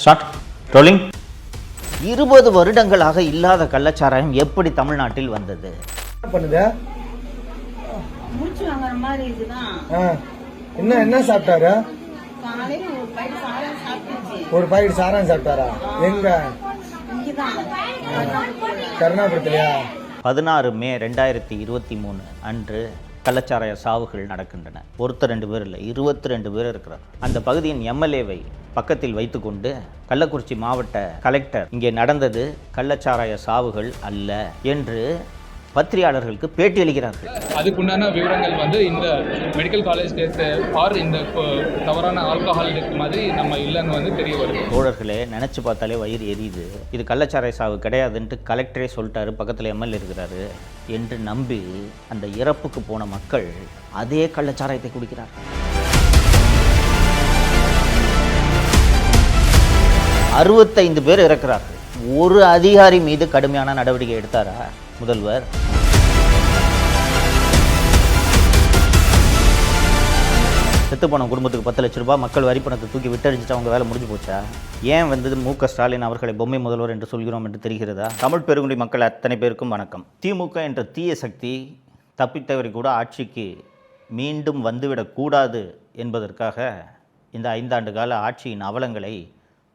Start rolling. 20 வருடங்களாக இல்லாத கள்ளச்சாராயம் எப்படி தமிழ்நாட்டில் வந்தது? பண்ணுதா மூச்சு வாங்குற மாதிரி இருக்குதான். என்ன சாப்பிட்டாரு? காலையில ஒரு பாக்கெட் சாராயம் சாப்பிட்டுச்சு. ஒரு பாக்கெட் சாராயம் சாப்பிட்டாரா? எங்க? இங்கதான் கருணாபுரத்துலயா? 16 மே 2023 அன்று கள்ளச்சாராய சாவுகள் நடக்கின்றன. ஒருத்தர் 2 பேர் இல்லை, 22 பேர் இருக்கிறார். அந்த பகுதியின் எம்எல்ஏவை பக்கத்தில் வைத்துக்கொண்டு கள்ளக்குறிச்சி மாவட்ட கலெக்டர் இங்கே நடந்தது கள்ளச்சாராய சாவுகள் அல்ல என்று பத்திரிகையாளர்களுக்கு பேட்டி அளிக்கிறார்கள். அதுக்குண்டான விவரங்கள் இந்த மெடிக்கல் காலேஜ் டெத் ஆர் இந்த தவறான ஆல்கஹால் டெத் மாதிரி நம்ம இல்லைன்னு தெரிய வருது. தோழர்களே, நினச்சி பார்த்தாலே வயிறு எரியுது. இது கள்ளச்சாராய சாவு கிடையாதுன்ட்டு கலெக்டரே சொல்லிட்டாரு, பக்கத்தில் எம்எல்ஏ இருக்கிறாரு என்று நம்பி அந்த இறப்புக்கு போன மக்கள் அதே கள்ளச்சாராயத்தை குடிக்கிறார்கள். 65 பேர் இறக்கிறார்கள். ஒரு அதிகாரி மீது கடுமையான நடவடிக்கை எடுத்தாரா முதல்வர்? செத்து போன குடும்பத்துக்கு 10 லட்ச ரூபாய் மக்கள் வரி பணத்தை தூக்கி விட்டறிஞ்சிட்டு அவங்க வேலை முடிஞ்சு போச்சா? ஏன் மு.க. ஸ்டாலின் அவர்களை பொம்மை முதல்வர் என்று சொல்கிறோம் என்று தெரிகிறதா? தமிழ் பெருங்குடி மக்கள் அத்தனை பேருக்கும் வணக்கம். திமுக என்ற தீய சக்தி தப்பித்தவரை கூட ஆட்சிக்கு மீண்டும் வந்துவிடக்கூடாது என்பதற்காக இந்த 5 ஆண்டு கால ஆட்சியின் அவலங்களை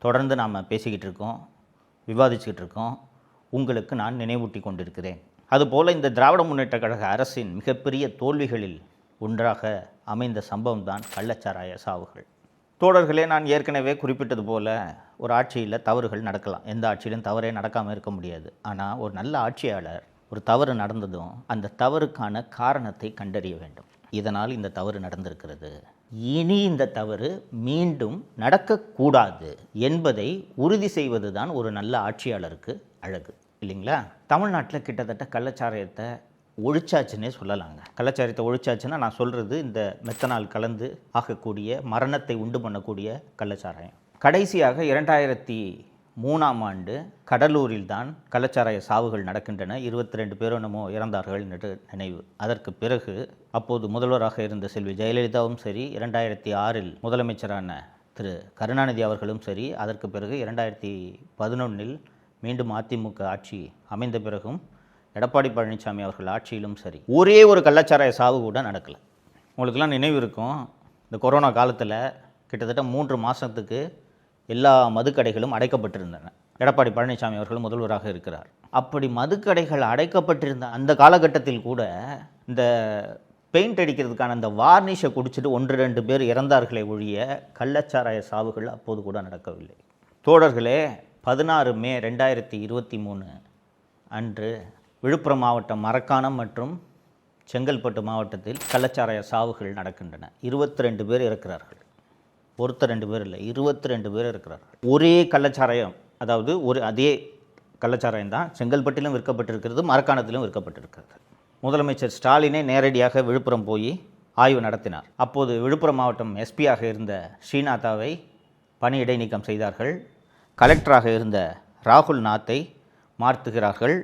தொடர்ந்து நாம் பேசிக்கிட்டு இருக்கோம், விவாதிச்சுக்கிட்டு இருக்கோம். உங்களுக்கு நான் நினைவூட்டி கொண்டிருக்கிறேன். அதுபோல் இந்த திராவிட முன்னேற்ற கழக அரசின் மிகப்பெரிய தோல்விகளில் ஒன்றாக அமைந்த சம்பவம் தான் கள்ளச்சாராய சாவுகள். தோழர்களே, நான் ஏற்கனவே குறிப்பிட்டது போல ஒரு ஆட்சியில் தவறுகள் நடக்கலாம். எந்த ஆட்சியிலும் தவறே நடக்காமல் இருக்க முடியாது. ஆனால் ஒரு நல்ல ஆட்சியாளர் ஒரு தவறு நடந்ததும் அந்த தவறுக்கான காரணத்தை கண்டறிய வேண்டும். இதனால் இந்த தவறு நடந்திருக்கிறது, இனி இந்த தவறு மீண்டும் நடக்கக்கூடாது என்பதை உறுதி செய்வது தான் ஒரு நல்ல ஆட்சியாளருக்கு அழகு, இல்லைங்களா? தமிழ்நாட்டில் கிட்டத்தட்ட கள்ளச்சாராயத்தை ஒழிச்சாச்சுன்னே சொல்லலாங்க. கள்ளச்சாராயத்தை ஒழிச்சாச்சுன்னா நான் சொல்கிறது இந்த மெத்தனால் கலந்து ஆகக்கூடிய மரணத்தை உண்டு பண்ணக்கூடிய கள்ளச்சாராயம். கடைசியாக 2003ஆம் ஆண்டு கடலூரில் தான் கள்ளச்சாராய சாவுகள் நடக்கின்றன. 22 பேரும் என்னமோ இறந்தார்கள் என்று நினைவு. அதற்கு பிறகு அப்போது முதல்வராக இருந்த செல்வி ஜெயலலிதாவும் சரி, 2006இல் முதலமைச்சரான திரு கருணாநிதி அவர்களும் சரி, அதற்கு பிறகு 2011இல் மீண்டும் அதிமுக ஆட்சி அமைந்த பிறகும் எடப்பாடி பழனிசாமி அவர்கள் ஆட்சியிலும் சரி ஒரே ஒரு கள்ளச்சாராய சாவு கூட நடக்கலை. உங்களுக்கெல்லாம் நினைவு இருக்கும், இந்த கொரோனா காலத்தில் கிட்டத்தட்ட 3 மாதத்துக்கு எல்லா மதுக்கடைகளும் அடைக்கப்பட்டிருந்தன. எடப்பாடி பழனிசாமி அவர்கள் முதல்வராக இருக்கிறார். அப்படி மதுக்கடைகள் அடைக்கப்பட்டிருந்த அந்த காலகட்டத்தில் கூட இந்த பெயிண்ட் அடிக்கிறதுக்கான அந்த வார்னிஷை குடிச்சிட்டு 1-2 பேர் இறந்தார்களே ஒழிய கள்ளச்சாராய சாவுகள் அப்போது கூட நடக்கவில்லை. தோழர்களே, 16 மே 2023 அன்று விழுப்புரம் மாவட்டம் மரக்காணம் மற்றும் செங்கல்பட்டு மாவட்டத்தில் கள்ளச்சாராய சாவுகள் நடக்கின்றன. 22 பேர் இருக்கிறார்கள். ஒருத்தர் 2 பேர் இல்லை, 22 பேர் இருக்கிறார்கள். ஒரே கள்ளச்சாராயம், அதாவது அதே கள்ளச்சாராயம் தான் செங்கல்பட்டிலும் விற்கப்பட்டிருக்கிறது, மரக்காணத்திலும் விற்கப்பட்டிருக்கிறது. முதலமைச்சர் ஸ்டாலினே நேரடியாக விழுப்புரம் போய் ஆய்வு நடத்தினார். அப்போது விழுப்புரம் மாவட்டம் எஸ்பியாக இருந்த ஸ்ரீநாத்தாவை பணி இடைநீக்கம் செய்தார்கள். கலெக்டராக இருந்த ராகுல் நாத்தை மாற்றுகிறார்கள்.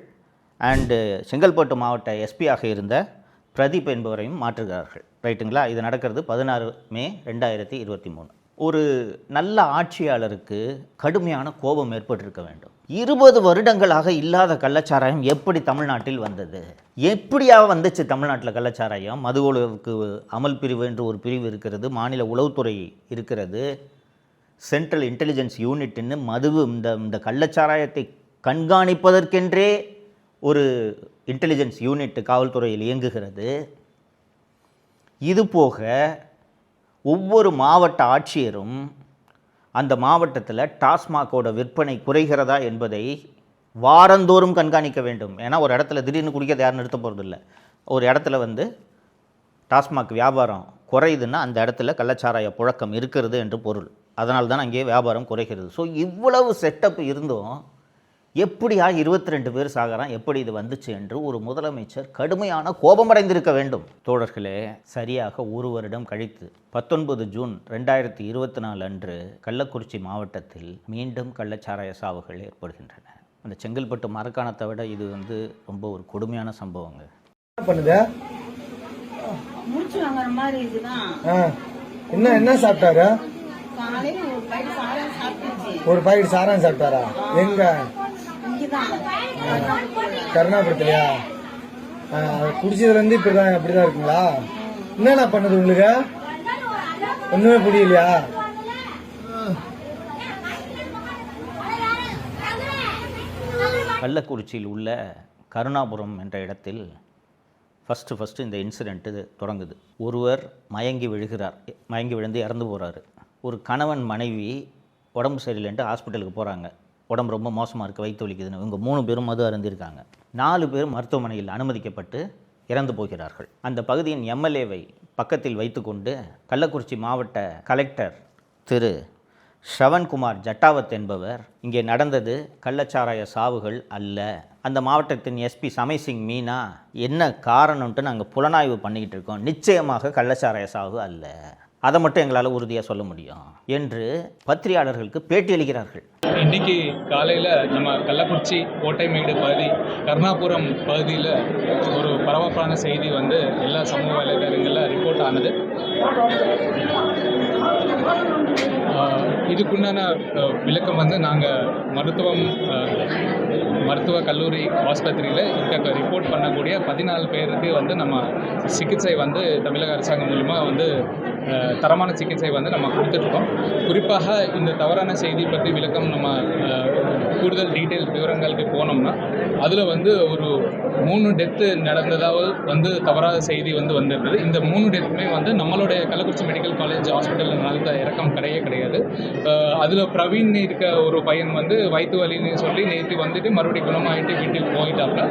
அண்டு செங்கல்பட்டு மாவட்ட எஸ்பியாக இருந்த பிரதீப் என்பவரையும் மாற்றுகிறார்கள். ரைட்டுங்களா? இது நடக்கிறது 16 மே 2023. ஒரு நல்ல ஆட்சியாளருக்கு கடுமையான கோபம் ஏற்பட்டிருக்க வேண்டும். 20 வருடங்களாக இல்லாத கள்ளச்சாராயம் எப்படி தமிழ்நாட்டில் வந்தது? எப்படியா வந்துச்சு தமிழ்நாட்டில் கள்ளச்சாராயம்? மது ஒழிப்புக்கு அமல் பிரிவு என்று ஒரு பிரிவு இருக்கிறது, மாநில உளவுத்துறை இருக்கிறது, சென்ட்ரல் இன்டெலிஜென்ஸ் யூனிட்னு இந்த கள்ளச்சாராயத்தை கண்காணிப்பதற்கென்றே ஒரு இன்டெலிஜென்ஸ் யூனிட் காவல்துறையில் இயங்குகிறது. இது போக ஒவ்வொரு மாவட்ட ஆட்சியரும் அந்த மாவட்டத்தில் டாஸ்மாகோட விற்பனை குறைகிறதா என்பதை வாரந்தோறும் கண்காணிக்க வேண்டும். ஏன்னா ஒரு இடத்துல திடீர்னு குடிக்கிறத யாரும் நிறுத்த போகிறதில்ல. ஒரு இடத்துல டாஸ்மாக் வியாபாரம் குறையுதுன்னா அந்த இடத்துல கள்ளச்சாராய புழக்கம் இருக்கிறது என்று பொருள். அதனால தான் அங்கே வியாபாரம் குறைகிறது. ஸோ இவ்வளவு செட்டப் இருந்தும் எப்படியா 22 பேர் சாகிறான், எப்படி இது வந்துச்சு என்று ஒரு முதலமைச்சர் கடுமையான கோபமடைந்திருக்க வேண்டும். தோழர்களே, சரியாக 1 வருடம் கழித்து 19 ஜூன் 2024 அன்று கள்ளக்குறிச்சி மாவட்டத்தில் மீண்டும் கள்ளச்சாராய சாவுகள் ஏற்படுகின்றன. அந்த செங்கல்பட்டு மரக்காணத்தை விட இது ரொம்ப ஒரு கொடுமையான சம்பவங்க. பண்ணுதா மூச்சு வாங்குற மாதிரி இருக்குதான். என்ன சாப்பிட்டாரு? காலையில ஒரு பைட்டு சாதம் சாப்பிட்டுச்சு. ஒரு பாக்கெட் சாராயம் சாப்பிட்டாரா? எங்க? இங்கதான் கருணாபுரத்துலயா? குடிச்சதுல இருந்து அப்படிதான் இருக்குங்களா? என்னண்ணா பண்ணுது உங்களுக்கு? ஒண்ணுமே புரியலையா? கள்ளக்குறிச்சியில் உள்ள கருணாபுரம் என்ற இடத்தில் ஃபஸ்ட்டு இந்த இன்சிடெண்ட்டு தொடங்குது. ஒருவர் மயங்கி விழுகிறார், மயங்கி விழுந்து இறந்து போகிறாரு. ஒரு கணவன் மனைவி உடம்பு சரியில்லைன்ட்டு ஹாஸ்பிட்டலுக்கு போகிறாங்க. உடம்பு ரொம்ப மோசமாக இருக்குது, வயிற்று வலிக்குதுன்னு. இவங்க 3 பேரும் மது அருந்திருக்காங்க. 4 பேர் மருத்துவமனையில் அனுமதிக்கப்பட்டு இறந்து போகிறார்கள். அந்த பகுதியின் எம்எல்ஏவை பக்கத்தில் வைத்துக்கொண்டு கள்ளக்குறிச்சி மாவட்ட கலெக்டர் திரு ஷ்ரவன்குமார் ஜட்டாவத் என்பவர் இங்கே நடந்தது கள்ளச்சாராய சாவுகள் அல்ல, அந்த மாவட்டத்தின் எஸ்பி சமைசிங் மீனா என்ன காரணம்ன்ட்டு நாங்கள் புலனாய்வு பண்ணிக்கிட்டு இருக்கோம், நிச்சயமாக கள்ளச்சாராய சாவு அல்ல, அதை மட்டும் எங்களால் உறுதியாக சொல்ல முடியும் என்று பத்திரிகையாளர்களுக்கு பேட்டியளிக்கிறார்கள். இன்னைக்கு காலையில் நம்ம கள்ளக்குறிச்சி கோட்டைமேடு பகுதி கருணாபுரம் பகுதியில் ஒரு பரபரப்பான செய்தி வந்து எல்லா சமூக வலைதளங்களில் ரிப்போர்ட் ஆனது. இதுக்குண்டான விளக்கம் வந்து நாங்கள் மருத்துவ கல்லூரி ஆஸ்பத்திரியில் இருக்க ரிப்போர்ட் பண்ணக்கூடிய 14 பேருக்கு வந்து நம்ம சிகிச்சை வந்து தமிழக அரசாங்கம் மூலமாக வந்து தரமான சிகிச்சை வந்து நம்ம கொடுத்துட்ருக்கோம். குறிப்பாக இந்த தவறான செய்தி பற்றி விளக்கம் நம்ம கூடுதல் டீட்டெயில் விவரங்களுக்கு போனோம்னா அதில் வந்து ஒரு 3 டெத்து நடந்ததாக வந்து தவறான செய்தி வந்து வந்திருந்தது. இந்த 3 டெத்துமே வந்து நம்மளுடைய கள்ளக்குறிச்சி மெடிக்கல் காலேஜ் ஹாஸ்பிட்டலில் நடந்த இறக்கம் கிடையாது. அதில் பிரவீன் இருக்க ஒரு பையன் வந்து வயிற்று வலின்னு சொல்லி நேற்று வந்துட்டு மறுபடியும் குணமாகிட்டு வீட்டுக்கு போயிட்டாப்புல.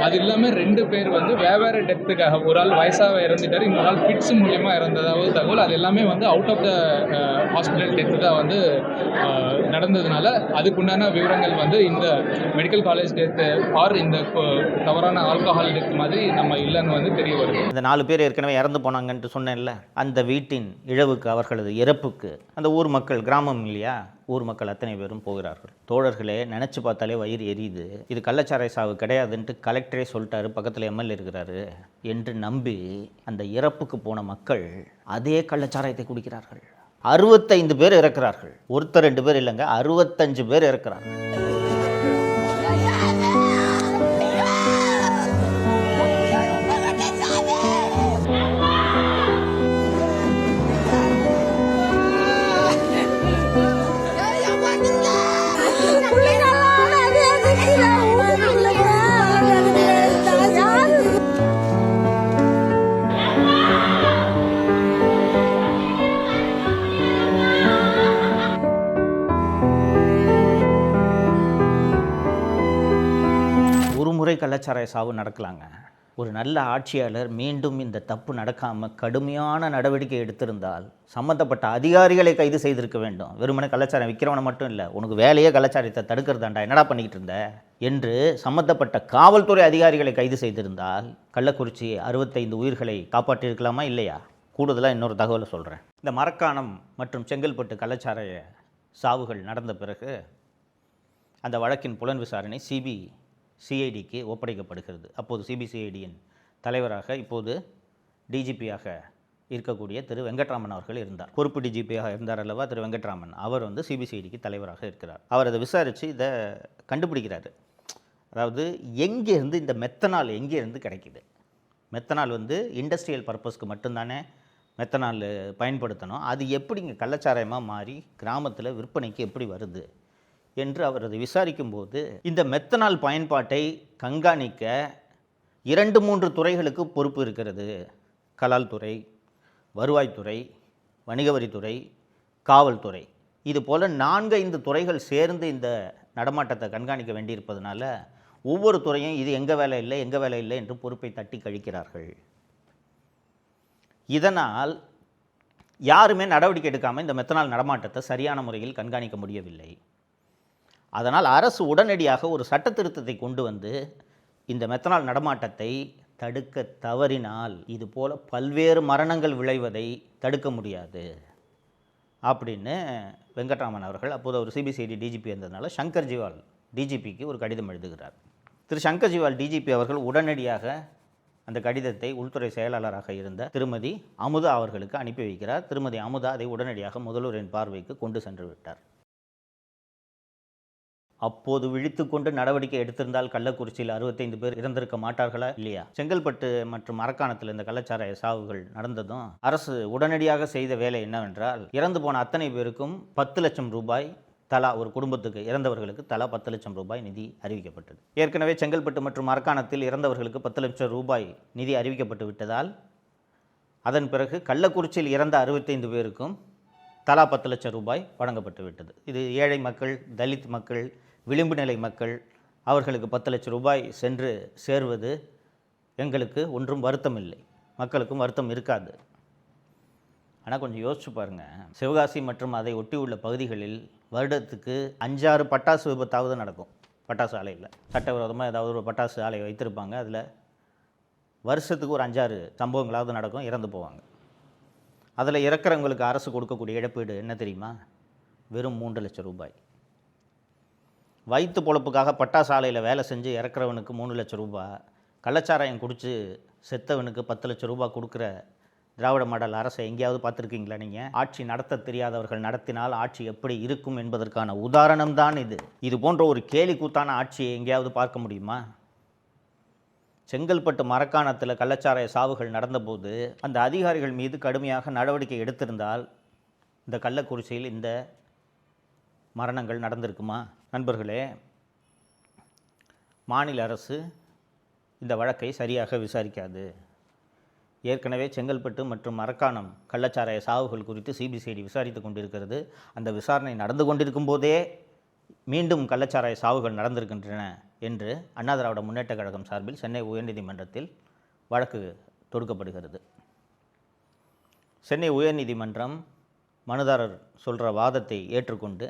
அது இல்லாமல் 2 பேர் வந்து வேறு டெத்துக்காக, ஒரு ஆள் வயசாக இறந்துட்டார், இன்னொரு ஆள் ஃபிட்ஸ் மூலியமாக இறந்ததாவது தகவல். அது எல்லாமே வந்து out of the hospital death தான் வந்து நடந்ததுனால அதுக்குண்டான விவரங்கள் வந்து இந்த மெடிக்கல் காலேஜ் டெத்து ஆர் இந்த தவறான ஆல்கஹால் டெத் மாதிரி நம்ம இல்லைன்னு வந்து தெரிய வருது. இந்த 4 பேர் ஏற்கனவே இறந்து போனாங்கன்ட்டு சொன்னேன்ல, அந்த வீட்டின் இழவுக்கு, அவர்களது இறப்புக்கு அந்த ஊர் மக்கள், கிராமம் இல்லையா, ஊர் மக்கள் அத்தனை பேரும் போகிறார்கள். தோழர்களே, நினச்சி பார்த்தாலே வயிறு எரியுது. இது கள்ளச்சாராய சாவு கிடையாதுன்ட்டு கலெக்டரே சொல்லிட்டாரு, பக்கத்தில் எம்எல்ஏ இருக்கிறாரு என்று நம்பி அந்த இறப்புக்கு போன மக்கள் அதே கள்ளச்சாராயத்தை குடிக்கிறார்கள். 65 பேர் இறக்கிறார்கள். ஒருத்தர் 2 பேர் இல்லைங்க, 65 பேர் இறக்கிறார்கள். கள்ளச்சாராய சாவு நடக்கலாங்க. ஒரு நல்ல ஆட்சியாளர் மீண்டும் இந்த தப்பு நடக்காமல் கடுமையான நடவடிக்கை எடுத்திருந்தால் சம்மந்தப்பட்ட அதிகாரிகளை கைது செய்திருக்க வேண்டும். வெறுமனே கள்ளச்சாரம் விற்கிறவனை மட்டும் இல்லை, உனக்கு வேலையே கள்ளச்சாரத்தை தடுக்கிறதாண்டா, என்னடா பண்ணிக்கிட்டு இருந்த என்று சம்மந்தப்பட்ட காவல்துறை அதிகாரிகளை கைது செய்திருந்தால் கள்ளக்குறிச்சி 65 உயிர்களை காப்பாற்றியிருக்கலாமா இல்லையா? கூடுதலாக இன்னொரு தகவலை சொல்கிறேன். இந்த மரக்காணம் மற்றும் செங்கல்பட்டு கள்ளச்சாராய சாவுகள் நடந்த பிறகு அந்த வழக்கின் புலன் விசாரணை சிபிசிஐடிக்கு ஒப்படைக்கப்படுகிறது. அப்போது சிபிசிஐடியின் தலைவராக இப்போது டிஜிபியாக இருக்கக்கூடிய திரு வெங்கட்ராமன் அவர்கள் இருந்தார். பொறுப்பு டிஜிபியாக இருந்தார் அல்லவா திரு வெங்கட்ராமன், அவர் வந்து சிபிசிஐடிக்கு தலைவராக இருக்கிறார். அவர் அதை விசாரித்து இதை கண்டுபிடிக்கிறாரு. அதாவது எங்கேருந்து இந்த மெத்தனால் எங்கேருந்து கிடைக்குது? மெத்தனால் வந்து இண்டஸ்ட்ரியல் பர்பஸ்க்கு மட்டும்தானே மெத்தனால் பயன்படுத்தணும். அது எப்படி இங்கே கள்ளச்சாராயமாக மாறி கிராமத்தில் விற்பனைக்கு எப்படி வருது என்று அவர் அதை விசாரிக்கும்போது இந்த மெத்தனால் பயன்பாட்டை கண்காணிக்க 2-3 துறைகளுக்கு பொறுப்பு இருக்கிறது. கலால் துறை, வருவாய்த்துறை, வணிக வரித்துறை, காவல்துறை, இது போல் 4-5 துறைகள் சேர்ந்து இந்த நடமாட்டத்தை கண்காணிக்க வேண்டியிருப்பதனால ஒவ்வொரு துறையும் இது எங்கள் வேலை இல்லை என்று பொறுப்பை தட்டி கழிக்கிறார்கள். இதனால் யாருமே நடவடிக்கை எடுக்காமல் இந்த மெத்தனால் நடமாட்டத்தை சரியான முறையில் கண்காணிக்க முடியவில்லை. அதனால் அரசு உடனடியாக ஒரு சட்ட திருத்தத்தை கொண்டு வந்து இந்த மெத்தனால் நடமாட்டத்தை தடுக்க தவறினால் இது போல் பல்வேறு மரணங்கள் விளைவதை தடுக்க முடியாது அப்படின்னு வெங்கட்ராமன் அவர்கள், அப்போது அவர் சிபிசிஐடி டிஜிபி இருந்ததுனால சங்கர் ஜிவால் டிஜிபிக்கு ஒரு கடிதம் எழுதுகிறார். திரு சங்கர் ஜிவால் டிஜிபி அவர்கள் உடனடியாக அந்த கடிதத்தை உள்துறை செயலாளராக இருந்த திருமதி அமுதா அவர்களுக்கு அனுப்பி வைக்கிறார். திருமதி அமுதா அதை உடனடியாக முதல்வரின் பார்வைக்கு கொண்டு சென்று விட்டார். அப்போது விழித்துக்கொண்டு நடவடிக்கை எடுத்திருந்தால் கள்ளக்குறிச்சியில் 65 பேர் இறந்திருக்க மாட்டார்களா இல்லையா? செங்கல்பட்டு மற்றும் மரக்காணத்தில் இந்த கள்ளச்சாராய சாவுகள் நடந்ததும் அரசு உடனடியாக செய்த வேலை என்னவென்றால், இறந்து போன அத்தனை பேருக்கும் 10 லட்சம் ரூபாய் தலா, ஒரு குடும்பத்துக்கு இறந்தவர்களுக்கு தலா 10 லட்சம் ரூபாய் நிதி அறிவிக்கப்பட்டது. ஏற்கனவே செங்கல்பட்டு மற்றும் மரக்காணத்தில் இறந்தவர்களுக்கு 10 லட்சம் ரூபாய் நிதி அறிவிக்கப்பட்டு விட்டதால் அதன் பிறகு கள்ளக்குறிச்சியில் இறந்த 65 பேருக்கும் தலா 10 லட்சம் ரூபாய் வழங்கப்பட்டு விட்டது. இது ஏழை மக்கள், தலித் மக்கள், விளிம்பு நிலை மக்கள், அவர்களுக்கு 10 லட்சம் ரூபாய் சென்று சேர்வது எங்களுக்கு ஒன்றும் வருத்தம் இல்லை, மக்களுக்கும் வருத்தம் இருக்காது. ஆனால் கொஞ்சம் யோசிச்சு பாருங்கள், சிவகாசி மற்றும் அதை ஒட்டியுள்ள பகுதிகளில் வருடத்துக்கு 5-6 பட்டாசு விபத்தாவது நடக்கும். பட்டாசு ஆலையில் சட்டவிரோதமாக ஏதாவது ஒரு பட்டாசு ஆலை வைத்திருப்பாங்க. அதில் வருஷத்துக்கு ஒரு 5-6 சம்பவங்களாவது நடக்கும், இறந்து போவாங்க. அதில் இறக்குறவங்களுக்கு அரசு கொடுக்கக்கூடிய இழப்பீடு என்ன தெரியுமா? வெறும் 3 லட்சம் ரூபாய். வயிற்று பொழப்புக்காக பட்டாசு ஆலையில் வேலை செஞ்சு இறக்குறவனுக்கு 3 லட்சம் ரூபாய், கள்ளச்சாராயம் குடித்து செத்தவனுக்கு 10 லட்சம் ரூபாய் கொடுக்குற திராவிட மாடல் அரசை எங்கேயாவது பார்த்துருக்கீங்களா நீங்கள்? ஆட்சி நடத்த தெரியாதவர்கள் நடத்தினால் ஆட்சி எப்படி இருக்கும் என்பதற்கான உதாரணம் தான் இது. இது போன்ற ஒரு கேலி கூத்தான ஆட்சியை எங்கேயாவது பார்க்க முடியுமா? செங்கல்பட்டு மரக்காணத்தில் கள்ளச்சாராய சாவுகள் நடந்தபோது அந்த அதிகாரிகள் மீது கடுமையாக நடவடிக்கை எடுத்திருந்தால் இந்த கள்ளக்குறிச்சியில் இந்த மரணங்கள் நடந்திருக்குமா? நண்பர்களே, மாநில அரசு இந்த வழக்கை சரியாக விசாரிக்காது. ஏற்கனவே செங்கல்பட்டு மற்றும் மரக்காணம் கள்ளச்சாராய சாவுகள் குறித்து சிபிசிஐடி விசாரித்து கொண்டிருக்கிறது. அந்த விசாரணை நடந்து கொண்டிருக்கும் போதே மீண்டும் கள்ளச்சாராய சாவுகள் நடந்திருக்கின்றன என்று அண்ணா திராவிட முன்னேற்ற கழகம் சார்பில் சென்னை உயர்நீதிமன்றத்தில் வழக்கு தொடுக்கப்படுகிறது. சென்னை உயர்நீதிமன்றம் மனுதாரர் சொல்கிற வாதத்தை ஏற்றுக்கொண்டு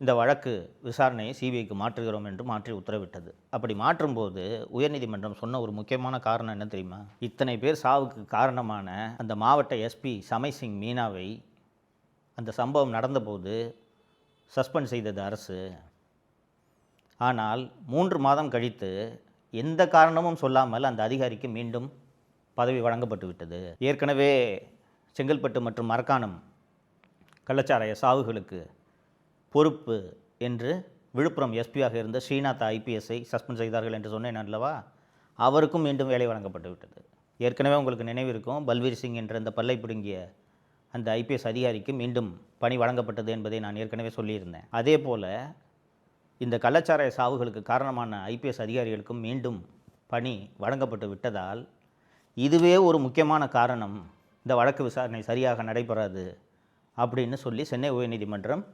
இந்த வழக்கு விசாரணையை சிபிஐக்கு மாற்றுகிறோம் என்று மாற்றி உத்தரவிட்டது. அப்படி மாற்றும்போது உயர்நீதிமன்றம் சொன்ன ஒரு முக்கியமான காரணம் என்ன தெரியுமா? இத்தனை பேர் சாவுக்கு காரணமான அந்த மாவட்ட எஸ்பி சமைசிங் மீனாவை அந்த சம்பவம் நடந்தபோது சஸ்பெண்ட் செய்தது அரசு. ஆனால் 3 மாதம் கழித்து எந்த காரணமும் சொல்லாமல் அந்த அதிகாரிக்கு மீண்டும் பதவி வழங்கப்பட்டு விட்டது. ஏற்கனவே செங்கல்பட்டு மற்றும் மரக்காணம் கள்ளச்சாராய சாவுகளுக்கு பொறுப்பு என்று விழுப்புரம் எஸ்பியாக இருந்த ஸ்ரீநாத் ஐபிஎஸ்ஐ சஸ்பெண்ட் செய்தார்கள் என்று சொன்னேன் அல்லவா? அவருக்கும் மீண்டும் வேலை வழங்கப்பட்டு விட்டது. ஏற்கனவே உங்களுக்கு நினைவிருக்கும், பல்வீர் சிங் என்ற அந்த பல்லை பிடுங்கிய அந்த ஐபிஎஸ் அதிகாரிக்கு மீண்டும் பணி வழங்கப்பட்டது என்பதை நான் ஏற்கனவே சொல்லியிருந்தேன். அதே போல் இந்த கள்ளச்சாராய சாவுகளுக்கு காரணமான ஐபிஎஸ் அதிகாரிகளுக்கும் மீண்டும் பணி வழங்கப்பட்டு விட்டதால் இதுவே ஒரு முக்கியமான காரணம், இந்த வழக்கு விசாரணை சரியாக நடைபெறாது அப்படின்னு சொல்லி சென்னை உயர்நீதிமன்றம்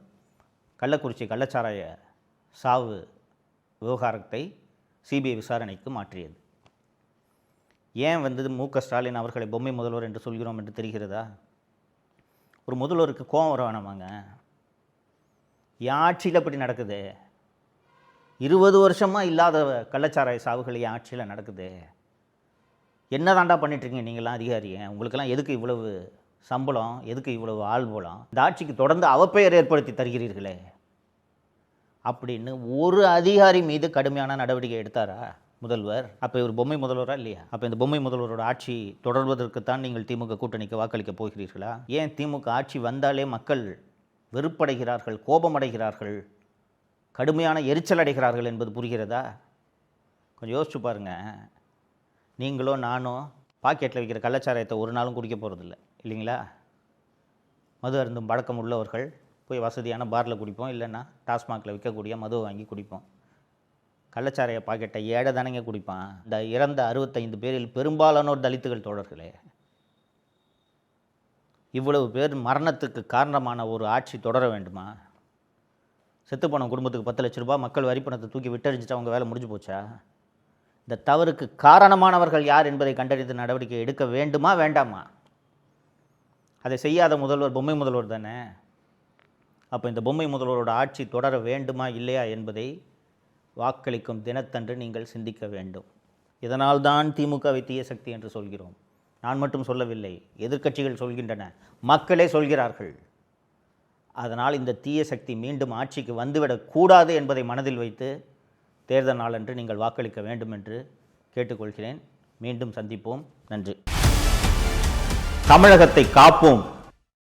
கள்ளக்குறிச்சி கள்ளச்சாராய சாவு விவகாரத்தை சிபிஐ விசாரணைக்கு மாற்றியது. ஏன் மு.க. ஸ்டாலின் அவர்களை பொம்மை முதல்வர் என்று சொல்கிறோம் என்று தெரிகிறதா? ஒரு முதல்வருக்கு கோபம் வர வேணாமாங்க? என் ஆட்சியில் இப்படி நடக்குது, 20 வருஷமாக இல்லாத கள்ளச்சாராய சாவுகள் என் ஆட்சியில் நடக்குது, என்ன தாண்டா பண்ணிட்டுருக்கீங்க நீங்களாம் அதிகாரிங்க? உங்களுக்கெல்லாம் எதுக்கு இவ்வளவு சம்பளம், எதுக்கு இவ்வளவு ஆள்பலம்? இந்த ஆட்சிக்கு தொடர்ந்து அவப்பெயர் ஏற்படுத்தி தருகிறீர்களே அப்படின்னு ஒரு அதிகாரி மீது கடுமையான நடவடிக்கை எடுத்தாரா முதல்வர்? அப்போ இவர் பொம்மை முதல்வரா இல்லையா? அப்போ இந்த பொம்மை முதல்வரோட ஆட்சி தொடர்வதற்குத்தான் நீங்கள் திமுக கூட்டணிக்கு வாக்களிக்க போகிறீர்களா? ஏன் திமுக ஆட்சி வந்தாலே மக்கள் வெறுப்படைகிறார்கள், கோபமடைகிறார்கள், கடுமையான எரிச்சல் அடைகிறார்கள் என்பது புரிகிறதா? கொஞ்சம் யோசிச்சு பாருங்கள். நீங்களோ நானோ பாக்கெட்டில் வைக்கிற கள்ளச்சாராயத்தை ஒரு நாளும் குடிக்க போகிறதில்ல இல்லைங்களா? மது அருந்தும் பழக்கம் உள்ளவர்கள் போய் வசதியான பாரில் குடிப்போம், இல்லைன்னா டாஸ்மாகில் விற்கக்கூடிய மதுவை வாங்கி குடிப்போம். கள்ளச்சாராய பாக்கெட்டை ஏழை தானங்க குடிப்பான். இந்த இறந்த 65 பேரில் பெரும்பாலானோர் தலித்துகள் தோழர்களே. இவ்வளவு பேர் மரணத்துக்கு காரணமான ஒரு ஆட்சி தொடர வேண்டுமா? செத்துப்போன குடும்பத்துக்கு 10 லட்ச ரூபாய் மக்கள் வரிப்பணத்தை தூக்கி விட்டறிஞ்சிட்டு அவங்க வேலை முடிஞ்சு போச்சா? இந்த தவறுக்கு காரணமானவர்கள் யார் என்பதை கண்டறிந்து நடவடிக்கை எடுக்க வேண்டுமா வேண்டாமா? அதை செய்யாத முதல்வர் பொம்மை முதல்வர் தானே. அப்போ இந்த பொம்மை முதல்வரோட ஆட்சி தொடர வேண்டுமா இல்லையா என்பதை வாக்களிக்கும் தினத்தன்று நீங்கள் சிந்திக்க வேண்டும். இதனால்தான் திமுகவை தீய சக்தி என்று சொல்கிறோம். நான் மட்டும் சொல்லவில்லை, எதிர்க்கட்சிகள் சொல்கின்றன, மக்களே சொல்கிறார்கள். அதனால் இந்த தீய சக்தி மீண்டும் ஆட்சிக்கு வந்துவிடக்கூடாது என்பதை மனதில் வைத்து தேர்தல் நாளன்று நீங்கள் வாக்களிக்க வேண்டும் என்று கேட்டுக்கொள்கிறேன். மீண்டும் சந்திப்போம். நன்றி. தமிழகத்தை காப்போம்.